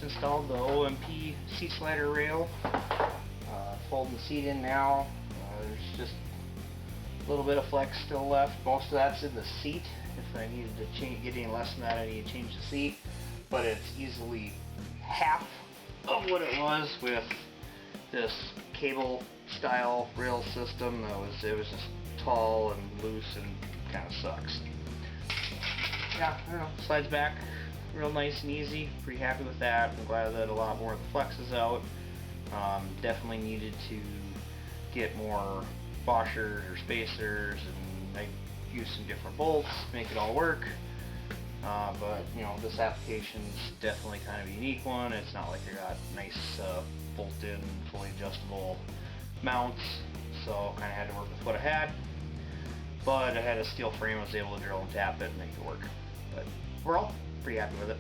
just installed the OMP seat slider rail. Folding the seat in now. There's just a little bit of flex still left. Most of that's in the seat. If I needed to get any less than that, I need to change the seat. But it's easily half of what it was with this cable style rail system. It was just tall and loose and kind of sucks. Yeah, I don't know, slides back real nice and easy. Pretty happy with that. I'm glad that a lot more of the flex is out. Definitely needed to get more washers or spacers, and I used some different bolts to make it all work. But you know, this application's definitely kind of a unique one. It's not like I got nice bolt-in, fully adjustable mounts, so kind of had to work with what I had. But I had a steel frame, I was able to drill and tap it and make it work. But overall, pretty happy with it.